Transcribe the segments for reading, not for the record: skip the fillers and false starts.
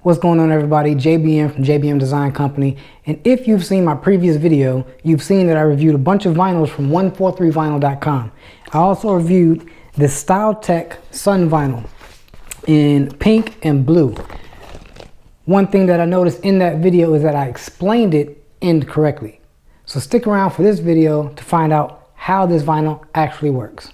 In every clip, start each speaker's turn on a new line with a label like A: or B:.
A: What's going on, everybody? JBM from JBM Design Company. And if you've seen my previous video, you've seen that I reviewed a bunch of vinyls from 143vinyl.com. I also reviewed the StyleTech Sun Vinyl in pink and blue. One thing that I noticed in that video is that I explained it incorrectly. So stick around for this video to find out how this vinyl actually works.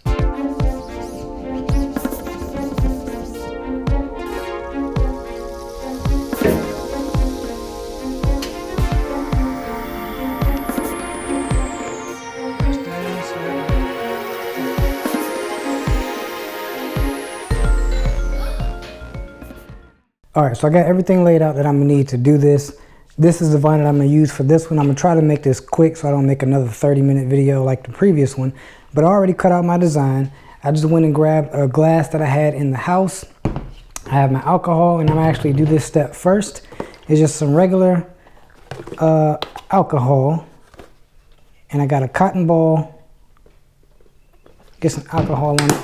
A: Alright, so I got everything laid out that I'm going to need to do this. This is the vinyl I'm going to use for this one. I'm going to try to make this quick so I don't make another 30-minute video like the previous one. But I already cut out my design. I just went and grabbed a glass that I had in the house. I have my alcohol, and I'm going to actually do this step first. It's just some regular alcohol. And I got a cotton ball. Get some alcohol on it.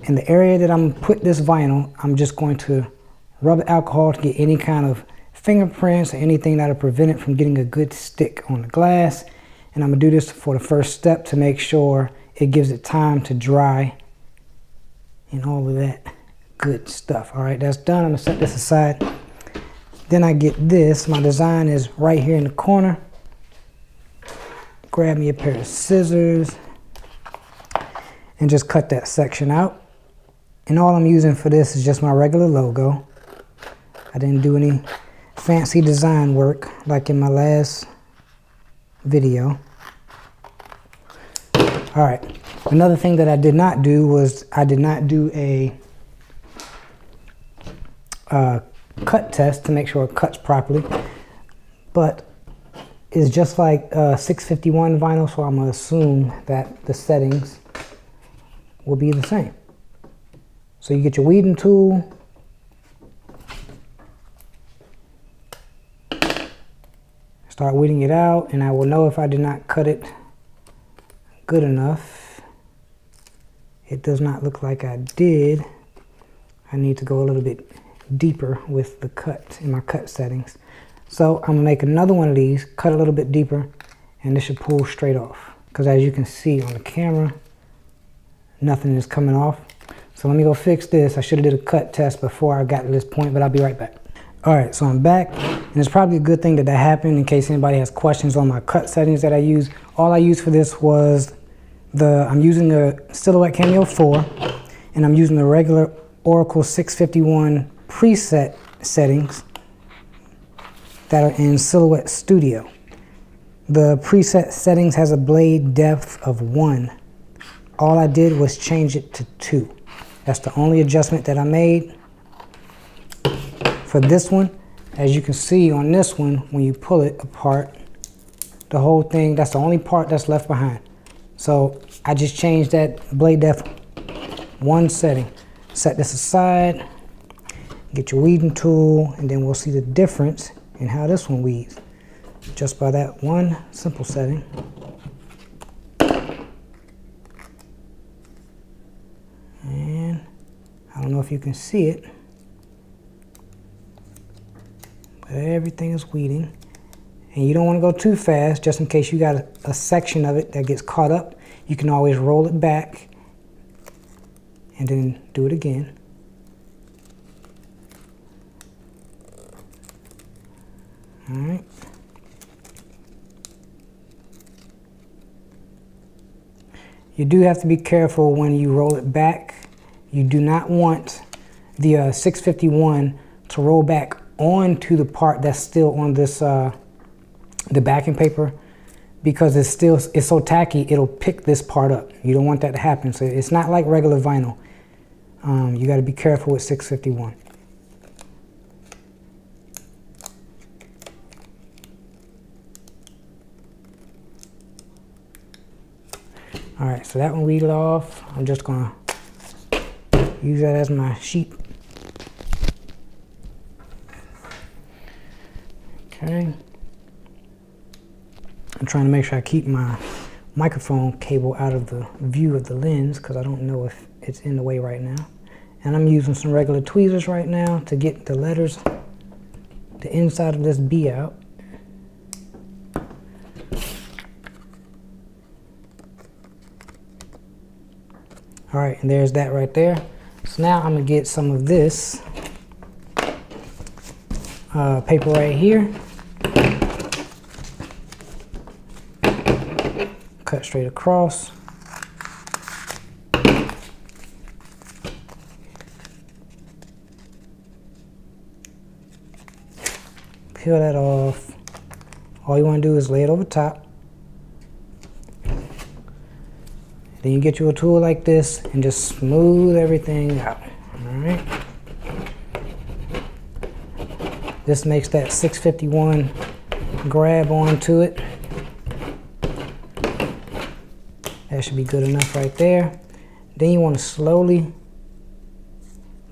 A: In the area that I'm going to put this vinyl, I'm just going to rub the alcohol to get any kind of fingerprints or anything that'll prevent it from getting a good stick on the glass. And I'm gonna do this for the first step to make sure it gives it time to dry and all of that good stuff. All right, that's done. I'm gonna set this aside. Then I get this. My design is right here in the corner. Grab me a pair of scissors and just cut that section out. And all I'm using for this is just my regular logo. I didn't do any fancy design work like in my last video. All right, another thing that I did not do was I did not do a cut test to make sure it cuts properly, but it's just like 651 vinyl, so I'm gonna assume that the settings will be the same. So you get your weeding tool, start weeding it out, and I will know if I did not cut it good enough. It does not look like I did. I need to go a little bit deeper with the cut in my cut settings. So I'm gonna make another one of these, cut a little bit deeper, and this should pull straight off. Because as you can see on the camera, nothing is coming off. So let me go fix this. I should have did a cut test before I got to this point, but I'll be right back. All right, so I'm back, and it's probably a good thing that happened in case anybody has questions on my cut settings that I use. All I used for this was I'm using a Silhouette Cameo 4, and I'm using the regular Oracle 651 preset settings that are in Silhouette Studio. The preset settings has a blade depth of 1. All I did was change it to 2. That's the only adjustment that I made. For this one, as you can see on this one, when you pull it apart, the whole thing, that's the only part that's left behind. So I just changed that blade depth 1 setting. Set this aside, get your weeding tool, and then we'll see the difference in how this one weeds just by that one simple setting. And I don't know if you can see it, everything is weeding, and you don't want to go too fast just in case you got a section of it that gets caught up. You can always roll it back and then do it again. All right. You do have to be careful when you roll it back. You do not want the 651 to roll back onto the part that's still on this the backing paper, because it's so tacky it'll pick this part up. You don't want that to happen. So it's not like regular vinyl. You got to be careful with 651. All right, so that one weeded off. I'm just gonna use that as my sheet. Okay. I'm trying to make sure I keep my microphone cable out of the view of the lens because I don't know if it's in the way right now. And I'm using some regular tweezers right now to get the letters the inside of this B out. All right, and there's that right there. So now I'm gonna get some of this paper right here. Cut straight across. Peel that off. All you want to do is lay it over top. Then you get you a tool like this and just smooth everything out. Alright. This makes that 651 grab onto it. That should be good enough right there. Then you want to slowly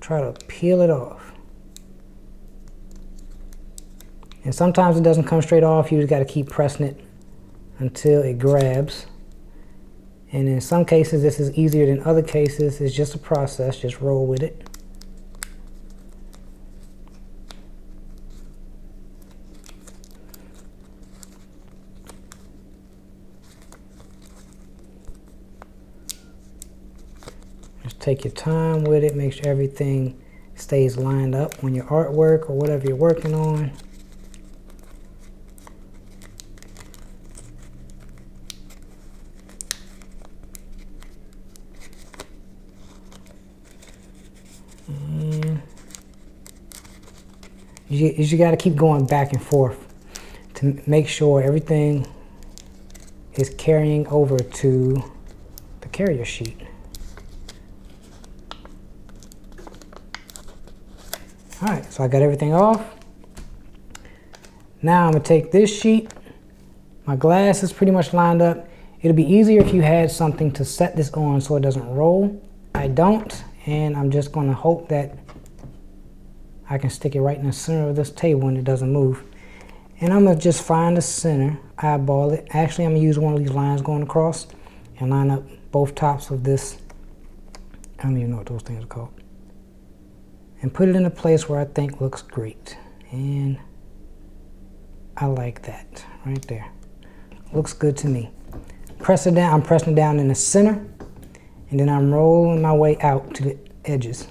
A: try to peel it off. And sometimes it doesn't come straight off. You just got to keep pressing it until it grabs. And in some cases this is easier than other cases. It's just a process. Just roll with it. Just take your time with it. Make sure everything stays lined up on your artwork or whatever you're working on. You got to keep going back and forth to make sure everything is carrying over to the carrier sheet. Alright, so I got everything off. Now I'm going to take this sheet. My glass is pretty much lined up. It'll be easier if you had something to set this on so it doesn't roll. I don't, and I'm just going to hope that I can stick it right in the center of this table and it doesn't move. And I'm going to just find the center, eyeball it. Actually, I'm going to use one of these lines going across and line up both tops of this. I don't even know what those things are called. And put it in a place where I think looks great. And I like that right there. Looks good to me. Press it down. I'm pressing it down in the center. And then I'm rolling my way out to the edges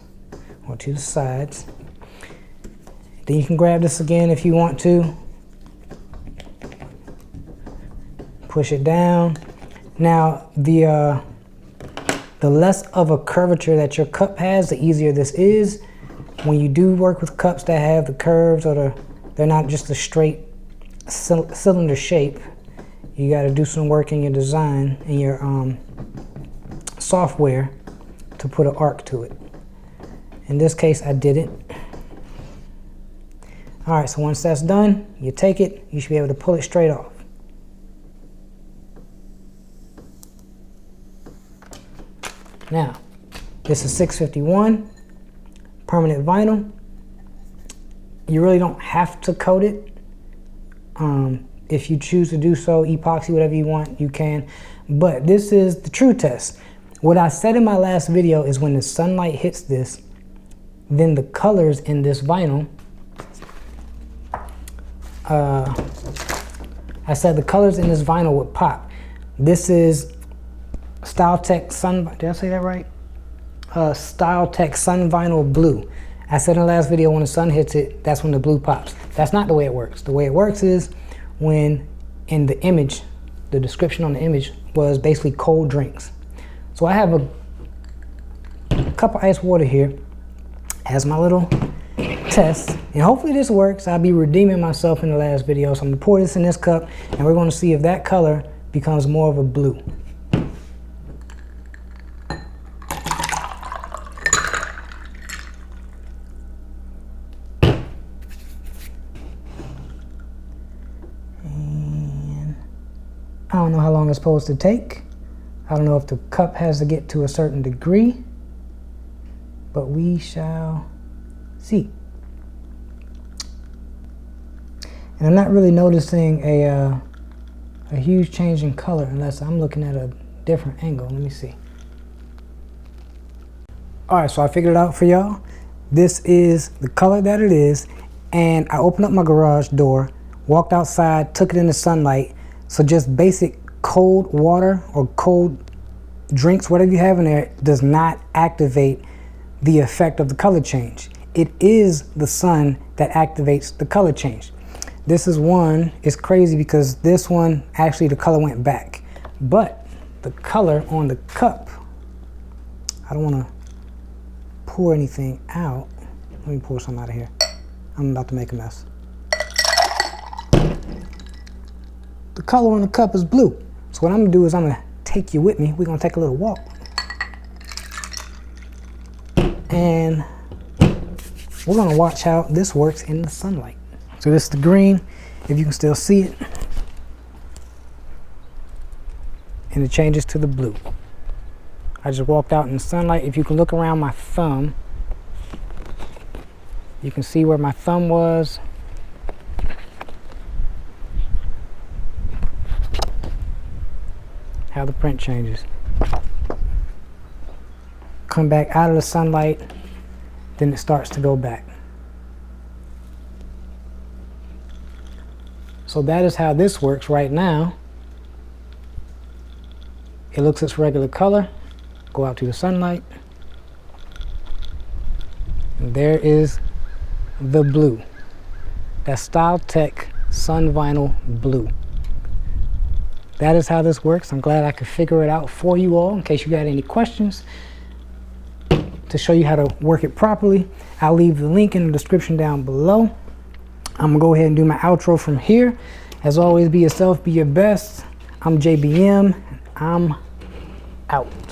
A: or to the sides. Then you can grab this again if you want to. Push it down. Now the less of a curvature that your cup has, the easier this is. When you do work with cups that have the curves or they're not just a straight cylinder shape, you got to do some work in your design in your software to put an arc to it. In this case, I didn't. Alright, so once that's done, you take it, you should be able to pull it straight off. Now, this is 651 permanent vinyl. You really don't have to coat it. If you choose to do so, epoxy, whatever you want, you can. But this is the true test. What I said in my last video is when the sunlight hits this, then the colors in this vinyl, I said the colors in this vinyl would pop. This is StyleTech Sun, did I say that right? StyleTech Sun Vinyl Blue. I said in the last video when the sun hits it, that's when the blue pops. That's not the way it works. The way it works is when in the image, the description on the image was basically cold drinks. So I have a cup of ice water here as my little test, and hopefully this works. I'll be redeeming myself in the last video, so I'm gonna pour this in this cup and we're going to see if that color becomes more of a blue. And I don't know how long it's supposed to take. I don't know if the cup has to get to a certain degree, but we shall see. And I'm not really noticing a huge change in color unless I'm looking at a different angle. Let me see. All right, so I figured it out for y'all. This is the color that it is. and I opened up my garage door, walked outside, took it in the sunlight. So just basic cold water or cold drinks, whatever you have in there, does not activate the effect of the color change. It is the sun that activates the color change. This is one, it's crazy because this one, actually the color went back. But the color on the cup, I don't want to pour anything out. Let me pour some out of here. I'm about to make a mess. The color on the cup is blue. So what I'm gonna do is I'm gonna take you with me. We're gonna take a little walk. And we're gonna watch how this works in the sunlight. So this is the green, if you can still see it. And it changes to the blue. I just walked out in the sunlight. If you can look around my thumb, you can see where my thumb was. How the print changes. Come back out of the sunlight, then it starts to go back. So that is how this works right now. It looks its regular color. Go out to the sunlight. And there is the blue. That's StyleTech Sun Vinyl Blue. That is how this works. I'm glad I could figure it out for you all in case you got any questions. To show you how to work it properly, I'll leave the link in the description down below. I'm gonna go ahead and do my outro from here. As always, be yourself, be your best. I'm JBM, I'm out.